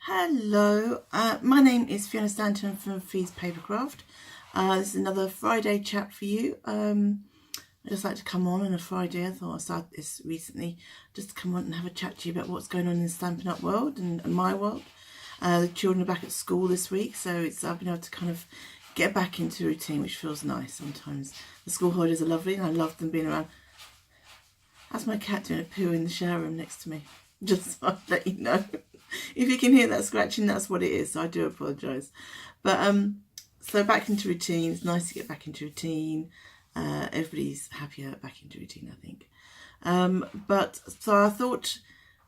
Hello, my name is Fiona Stanton from Fee's Papercraft. This is another Friday chat for you. I just like to come on a Friday. I thought I started this recently, just to come on and have a chat to you about what's going on in the Stampin' Up world and my world. The children are back at school this week, so I've been able to kind of get back into routine, which feels nice sometimes. The school holidays are lovely and I love them being around. That's my cat doing a poo in the shower room next to me, just so I'll let you know. If you can hear that scratching, that's what it is, so I do apologise. But so back into routine. It's nice to get back into routine. Everybody's happier back into routine, I think. But so I thought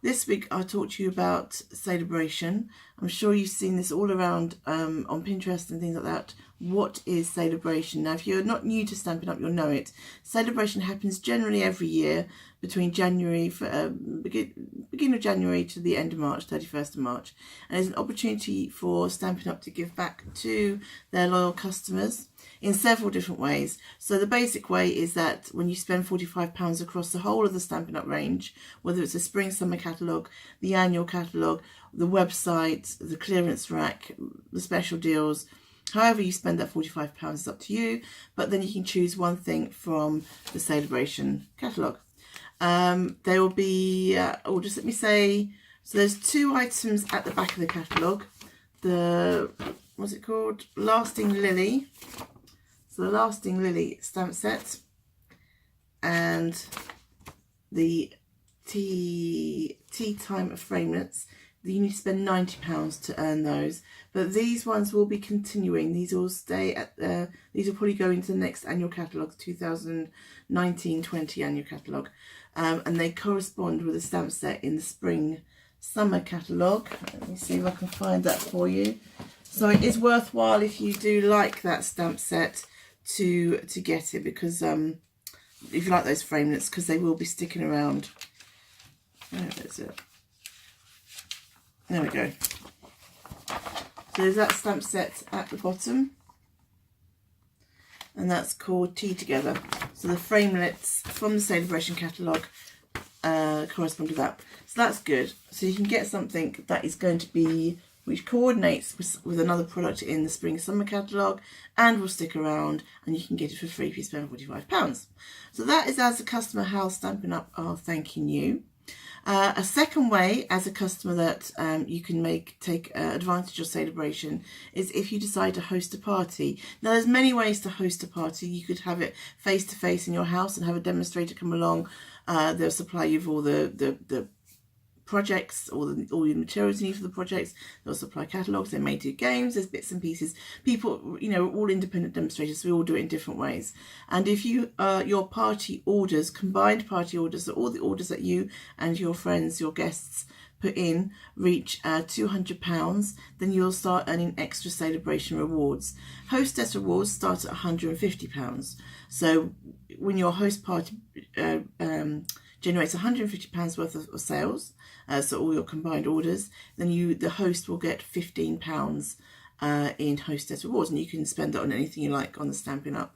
this week I'll talk to you about celebration. I'm sure you've seen this all around on Pinterest and things like that. What is celebration? Now, if you're not new to Stampin' Up, you'll know it. Celebration happens generally every year between January, beginning of January to the end of March, 31st of March. And it's an opportunity for Stampin' Up to give back to their loyal customers in several different ways. So the basic way is that when you spend £45 across the whole of the Stampin' Up range, whether it's a spring summer catalogue, the annual catalogue, the website, the clearance rack, the special deals, however you spend that £45 is up to you, but then you can choose one thing from the celebration catalogue. There will be, just let me say, so there's two items at the back of the catalogue. The, what's it called? Lasting Lily. So the Lasting Lily stamp set and the tea time framelits. You need to spend £90 to earn those, but these ones will be continuing. These will stay at these will probably go into the next annual catalogue, 2019-20 annual catalogue, and they correspond with a stamp set in the spring summer catalogue. Let me see if I can find that for you. So it is worthwhile if you do like that stamp set to get it, because if you like those framelits, because they will be sticking around. Where is it? There we go. So there's that stamp set at the bottom, and that's called Tea Together. So the framelits from the celebration catalogue correspond to that. So that's good. So you can get something that is going to be, which coordinates with another product in the spring summer catalogue and will stick around, and you can get it for free if you spend £45. So that is, as a customer, how Stampin' Up are thanking you. A second way, as a customer, that you can take advantage of celebration is if you decide to host a party. Now, there's many ways to host a party. You could have it face to face in your house and have a demonstrator come along. They'll supply you with all the projects, all your materials you need for the projects. They'll supply catalogues. They may do games. There's bits and pieces. People, all independent demonstrators. So we all do it in different ways. And if you your party orders, combined party orders, so all the orders that you and your friends, your guests put in, reach £200, then you'll start earning extra celebration rewards. Hostess rewards start at £150. So when your host party generates £150 worth of sales, so all your combined orders, then the host will get £15 in hostess rewards, and you can spend it on anything you like on the Stampin' Up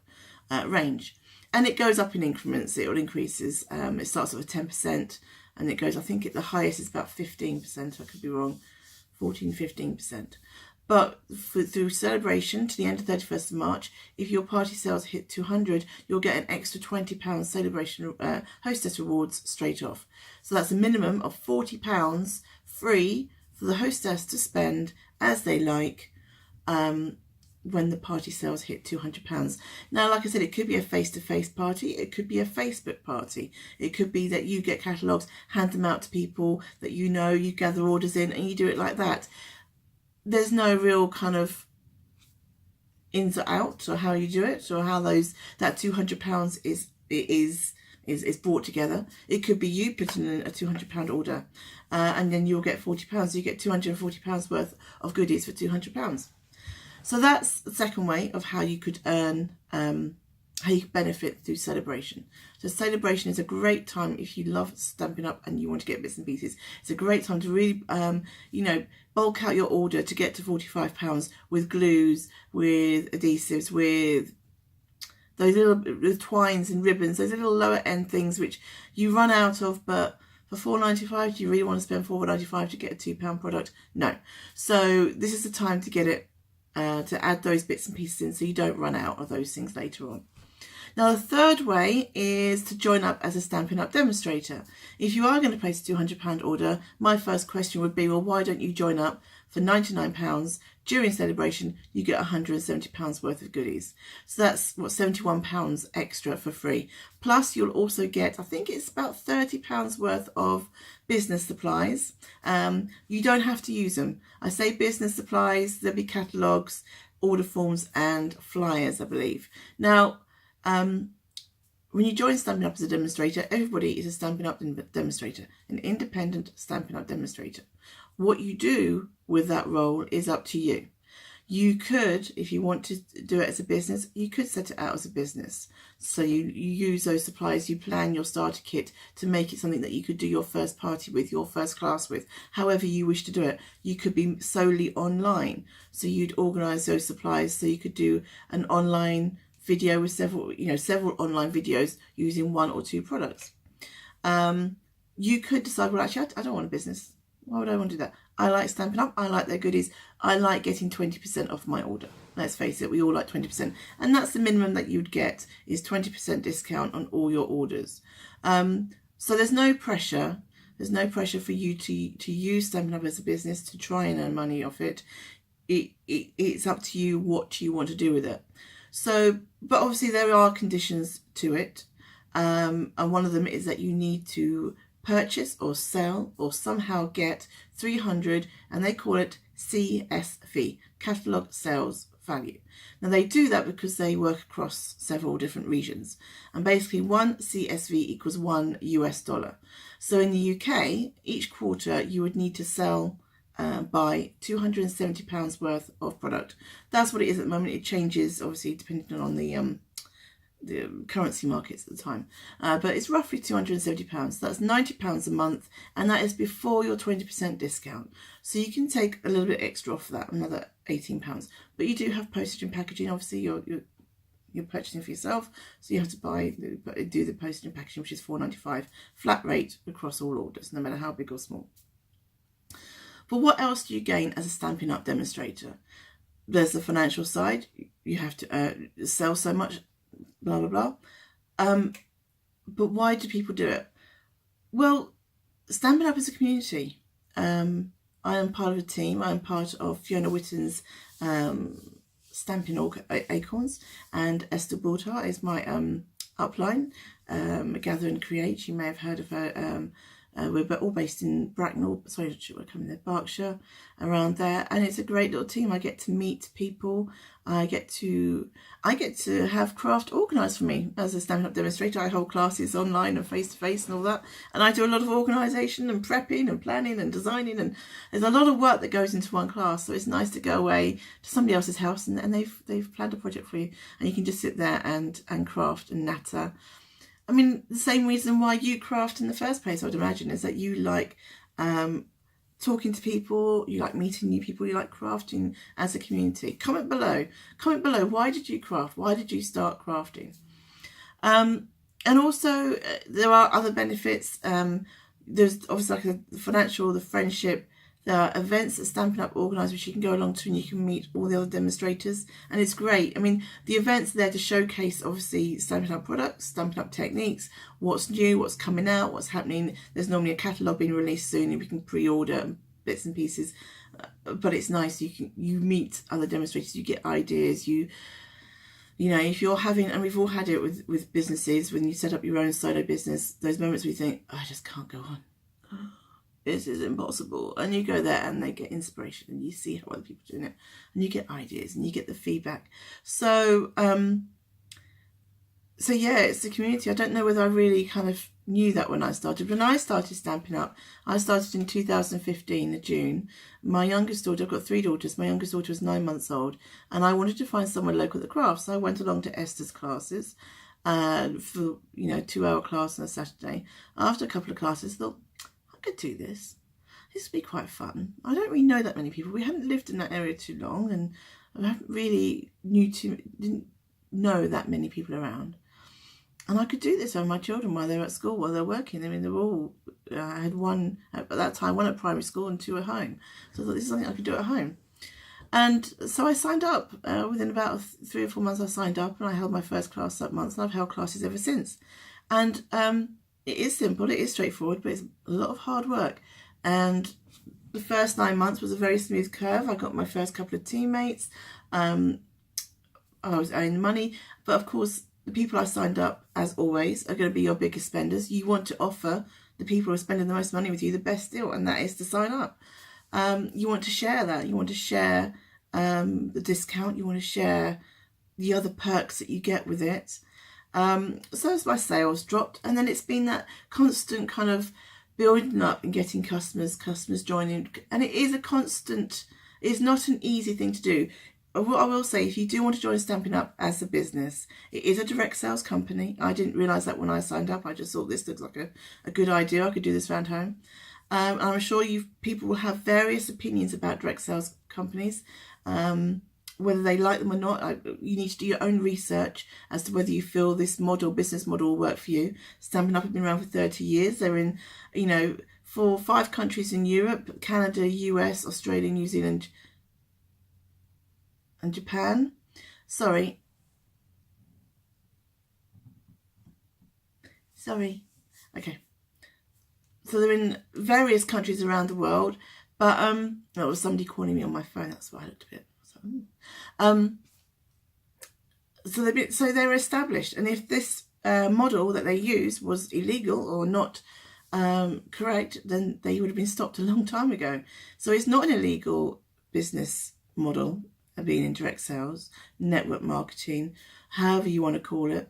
range. And it goes up in increments. It all increases. It starts with 10%, and it goes, I think the highest is about 15%, I could be wrong, 14-15%. But through celebration to the end of 31st of March, if your party sales hit 200, you'll get an extra £20 celebration hostess rewards straight off. So that's a minimum of £40 free for the hostess to spend as they like when the party sales hit £200. Now, like I said, it could be a face-to-face party. It could be a Facebook party. It could be that you get catalogues, hand them out to people that you gather orders in, and you do it like that. There's no real kind of ins or outs or how you do it, or how that £200 is brought together. It could be you putting in a £200 order, and then you'll get £40. So you get £240 worth of goodies for £200. So that's the second way of how you could earn, how you benefit through celebration. So celebration is a great time if you love Stampin' Up and you want to get bits and pieces. It's a great time to really, bulk out your order to get to £45 with glues, with adhesives, with those little with twines and ribbons, those little lower end things which you run out of, but for £4.95? Do you really want to spend £4.95 to get a £2 product? No. So this is the time to get it, to add those bits and pieces in so you don't run out of those things later on. Now, the third way is to join up as a Stampin' Up! Demonstrator. If you are going to place a £200 order, my first question would be, well, why don't you join up for £99? During celebration, you get £170 worth of goodies. So that's, what, £71 extra for free. Plus, you'll also get, I think it's about £30 worth of business supplies. You don't have to use them. I say business supplies, there'll be catalogues, order forms and flyers, I believe. Now, when you join Stampin' Up! As a demonstrator, everybody is a Stampin' Up! Demonstrator, an independent Stampin' Up! Demonstrator. What you do with that role is up to you. You could, if you want to do it as a business, you could set it out as a business. So you use those supplies, you plan your starter kit to make it something that you could do your first party with, your first class with, however you wish to do it. You could be solely online. So you'd organise those supplies so you could do an online video with several online videos using 1 or 2 products. You could decide, well, actually, I don't want a business. Why would I want to do that? I like Stampin' Up! I like their goodies. I like getting 20% off my order. Let's face it, we all like 20%. And that's the minimum that you'd get, is 20% discount on all your orders. So there's no pressure. There's no pressure for you to use Stampin' Up! As a business to try and earn money off it. It's up to you what you want to do with it. So, but obviously there are conditions to it. And one of them is that you need to purchase or sell or somehow get 300, and they call it CSV, Catalogue Sales Value. Now they do that because they work across several different regions, and basically 1 CSV equals $1 US. So in the UK, each quarter you would need to sell by £270 worth of product. That's what it is at the moment. It changes obviously depending on the currency markets at the time, but it's roughly £270. So that's £90 a month, and that is before your 20% discount. So you can take a little bit extra off that, another £18. But you do have postage and packaging. Obviously, you're purchasing for yourself, so you have to do the postage and packaging, which is £4.95 flat rate across all orders, no matter how big or small. But what else do you gain as a Stampin' Up! Demonstrator? There's the financial side. You have to sell so much, blah, blah, blah. But why do people do it? Well, Stampin' Up! Is a community. I am part of a team. I'm part of Fiona Witten's Stampin' Acorns, and Esther Bortar is my upline, Gather and Create. You may have heard of her. We're all based in Bracknell, we're coming there, Berkshire, around there, and it's a great little team. I get to meet people. I get to have craft organised for me as a Stampin' Up! Demonstrator. I hold classes online and face to face and all that, and I do a lot of organisation and prepping and planning and designing, and there's a lot of work that goes into one class. So it's nice to go away to somebody else's house and they've planned a project for you, and you can just sit there and craft and natter. I mean, the same reason why you craft in the first place, I would imagine, is that you like talking to people, you like meeting new people, you like crafting as a community. Comment below. Comment below, why did you craft? Why did you start crafting? And also, there are other benefits. There's obviously like the financial, the friendship. There are events that Stampin' Up! Organise which you can go along to, and you can meet all the other demonstrators, and it's great. I mean, the events are there to showcase obviously Stampin' Up! Products, Stampin' Up! Techniques, what's new, what's coming out, what's happening. There's normally a catalogue being released soon, and we can pre-order bits and pieces. But it's nice, you meet other demonstrators, you get ideas, you know, if you're having, and we've all had it with businesses, when you set up your own solo business, those moments where you think, oh, I just can't go on. This is impossible, and you go there and they get inspiration, and you see how other people are doing it, and you get ideas and you get the feedback. So so yeah, it's the community. I don't know whether I really kind of knew that when I started. When I started Stampin' Up, I started in 2015, in June. My youngest daughter, I've got 3 daughters, my youngest daughter was 9 months old, and I wanted to find somewhere local that crafts. So I went along to Esther's classes for, 2-hour class on a Saturday. After a couple of classes, I thought, I could do this. This would be quite fun. I don't really know that many people. We hadn't lived in that area too long, and I haven't really didn't know that many people around. And I could do this with my children while they're at school, while they're working. I mean, they're all, I had one at that time, one at primary school and 2 at home. So I thought this is something I could do at home. And so I signed up. Within about 3 or 4 months I signed up, and I held my first class that month, and I've held classes ever since. And it is simple, it is straightforward, but it's a lot of hard work. And the first 9 months was a very smooth curve. I got my first couple of teammates. I was earning money, but of course the people I signed up, as always, are going to be your biggest spenders. You want to offer the people who are spending the most money with you the best deal, and that is to sign up. You want to share that. You want to share the discount. You want to share the other perks that you get with it. So as my sales dropped, and then it's been that constant kind of building up and getting customers joining, and it is a constant. It's not an easy thing to do. I will say, if you do want to join Stampin' Up as a business, it is a direct sales company. I didn't realise that when I signed up. I just thought this looks like a good idea. I could do this around home. I'm sure people will have various opinions about direct sales companies, whether they like them or not. You need to do your own research as to whether you feel this business model will work for you. Stampin' Up have been around for 30 years. They're in, 5 countries in Europe: Canada, US, Australia, New Zealand, and Japan. Sorry. Okay. So they're in various countries around the world, but there was somebody calling me on my phone. That's why I looked a bit. So they're established, and if this model that they use was illegal or not correct, then they would have been stopped a long time ago. So it's not an illegal business model, being in direct sales, network marketing, however you want to call it,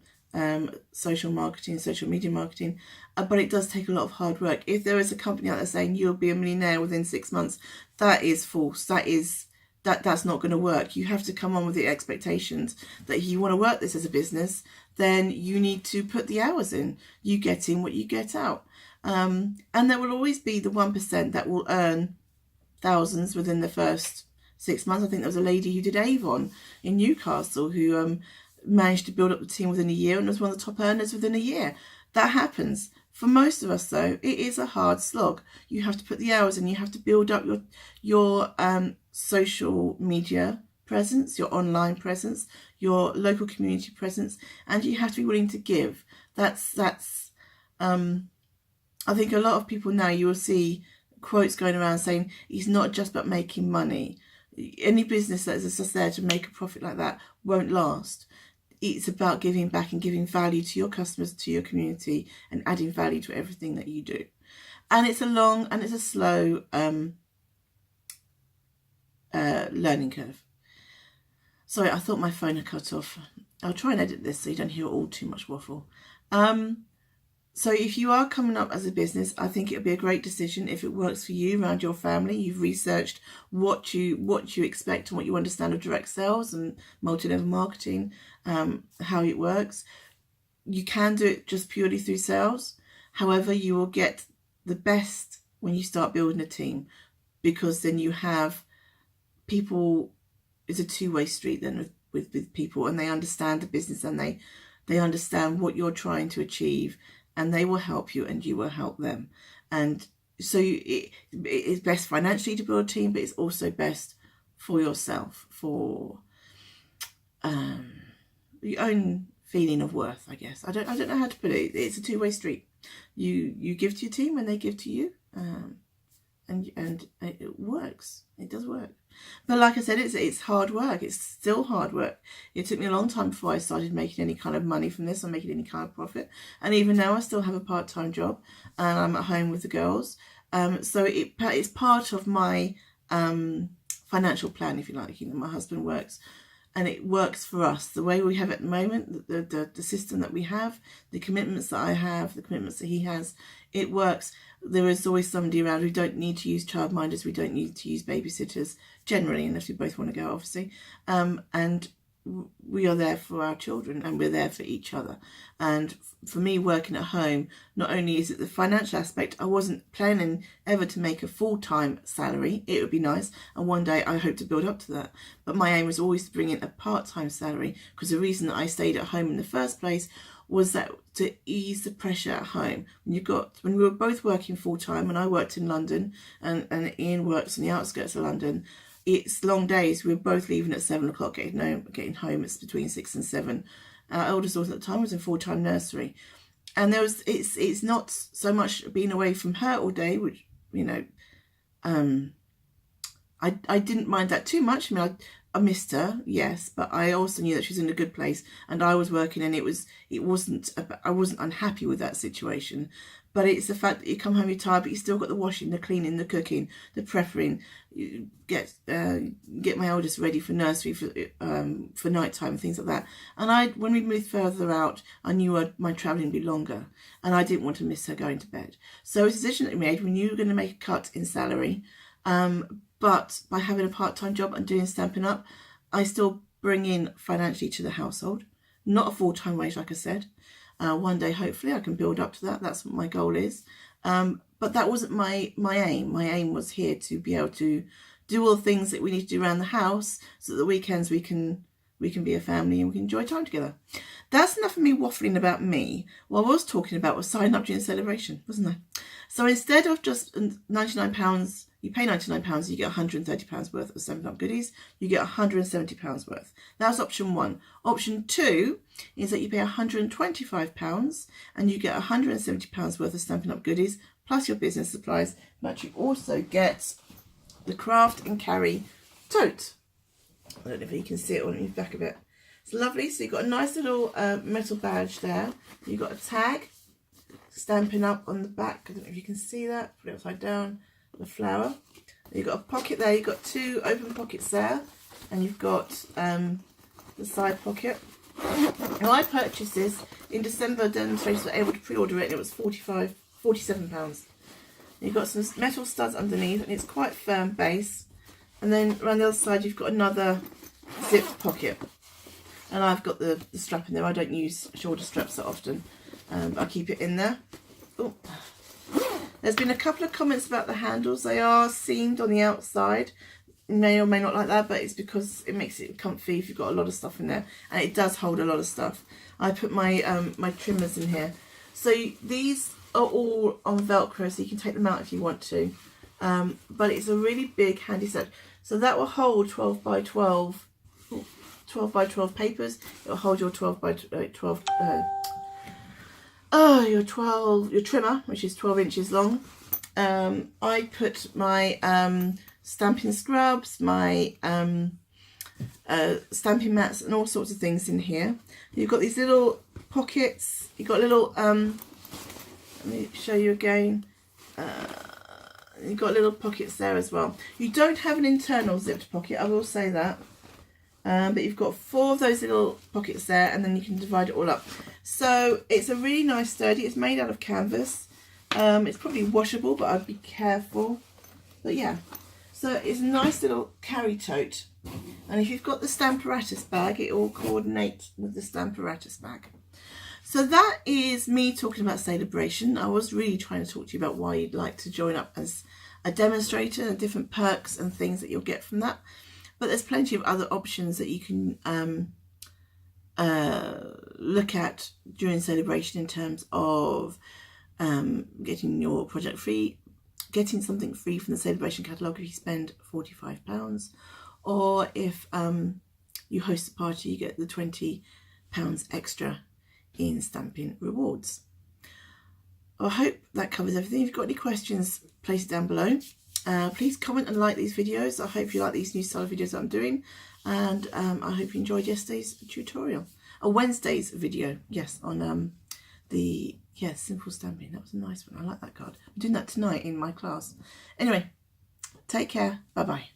social marketing, social media marketing, but it does take a lot of hard work. If there is a company out there saying you'll be a millionaire within 6 months, that is false. That's not going to work. You have to come on with the expectations that if you want to work this as a business, then you need to put the hours in. You get in what you get out. And there will always be the 1% that will earn thousands within the first 6 months. I think there was a lady who did Avon in Newcastle who managed to build up the team within a year and was one of the top earners within a year. That happens. For most of us, though, it is a hard slog. You have to put the hours in. You have to build up your social media presence, your online presence, your local community presence, and you have to be willing to give. That's I think a lot of people now, you will see quotes going around saying it's not just about making money. Any business that is just there to make a profit like that won't last. It's about giving back and giving value to your customers, to your community, and adding value to everything that you do. And it's a long and it's a slow learning curve. Sorry, I thought my phone had cut off. I'll try and edit this so you don't hear all too much waffle. So if you are coming up as a business, I think it would be a great decision if it works for you around your family. You've researched what you expect and what you understand of direct sales and multi-level marketing, how it works. You can do it just purely through sales. However, you will get the best when you start building a team, because then you have people. It's a two-way street then with people, and they understand the business, and they understand what you're trying to achieve, and they will help you and you will help them. And so it's best financially to build a team, but it's also best for yourself, for your own feeling of worth, I guess. I don't know how to put it. It's a two-way street. You give to your team and they give to you, and it works. It does work. But like I said, it's hard work. It's still hard work. It took me a long time before I started making any kind of money from this or making any kind of profit. And even now I still have a part-time job and I'm at home with the girls. So it's part of my financial plan, if you like. My husband works and it works for us. The way we have it at the moment, the system that we have, the commitments that I have, the commitments that he has, it works. There is always somebody around. We don't need to use childminders. We don't need to use babysitters, generally, unless we both want to go, obviously. And we are there for our children and we're there for each other. And for me, working at home, not only is it the financial aspect, I wasn't planning ever to make a full-time salary. It would be nice. And one day I hope to build up to that. But my aim was always to bring in a part-time salary, because the reason that I stayed at home in the first place was that to ease the pressure at home. When we were both working full-time, and I worked in London and Ian works on the outskirts of London, it's long days. We were both leaving at 7 o'clock, getting home. It's between 6 and 7. Our eldest daughter at the time was in full-time nursery. And it's not so much being away from her all day, which, you know, I didn't mind that too much. I mean, I missed her, yes, but I also knew that she was in a good place, and I was working, and I wasn't unhappy with that situation. But it's the fact that you come home, you're tired, but you still got the washing, the cleaning, the cooking, the preparing. You get my eldest ready for nursery for night time and things like that. And when we moved further out, I knew my travelling would be longer, and I didn't want to miss her going to bed. So it's a decision that we made. We knew we were going to make a cut in salary, but by having a part-time job and doing Stampin' Up, I still bring in financially to the household. Not a full-time wage, like I said. One day, hopefully, I can build up to that. That's what my goal is. But that wasn't my aim. My aim was here to be able to do all the things that we need to do around the house, so that the weekends we can be a family and we can enjoy time together. That's enough of me waffling about me. What I was talking about was signing up during celebration, wasn't I? So instead of just £99, you pay £99, you get £130 worth of Stampin' Up goodies. You get £170 worth. That's option 1. Option 2 is that you pay £125 and you get £170 worth of Stampin' Up goodies plus your business supplies, but you also get the craft and carry tote. I don't know if you can see it on the back of it. It's lovely. So you've got a nice little metal badge there. You've got a tag, Stampin' Up on the back. I don't know if you can see that. Put it upside down. The flower. You've got a pocket there. You've got 2 open pockets there, and you've got the side pocket. Now I purchased this in December. Demonstrators were able to pre-order it, and it was £47. You've got some metal studs underneath, and it's quite firm base. And then around the other side, you've got another zipped pocket. And I've got the strap in there. I don't use shoulder straps so often, but I keep it in there. Oh. There's been a couple of comments about the handles. They are seamed on the outside. You may or may not like that, but it's because it makes it comfy if you've got a lot of stuff in there. And it does hold a lot of stuff. I put my my trimmers in here. So these are all on Velcro, so you can take them out if you want to. But it's a really big, handy set. So that will hold 12 by 12 papers. It will hold your 12 by 12... your trimmer, which is 12 inches long. I put my Stampin' scrubs, my Stampin' mats and all sorts of things in here. You've got these little pockets. You've got little, let me show you again. You've got little pockets there as well. You don't have an internal zipped pocket, I will say that. But you've got 4 of those little pockets there, and then you can divide it all up. So it's a really nice sturdy. It's made out of canvas. It's probably washable, but I'd be careful. But yeah, so it's a nice little carry tote. And if you've got the Stamparatus bag, it will coordinate with the Stamparatus bag. So that is me talking about celebration. I was really trying to talk to you about why you'd like to join up as a demonstrator and different perks and things that you'll get from that. But there's plenty of other options that you can look at during celebration in terms of getting your project free, getting something free from the celebration catalogue if you spend £45, or if you host a party, you get the £20 extra in Stampin' rewards. I hope that covers everything. If you've got any questions, place it down below. Please comment and like these videos. I hope you like these new style videos that I'm doing, and I hope you enjoyed yesterday's tutorial, Wednesday's video, yes, on the simple stamping. That was a nice one. I like that card. I'm doing that tonight in my class. Anyway, take care. Bye bye.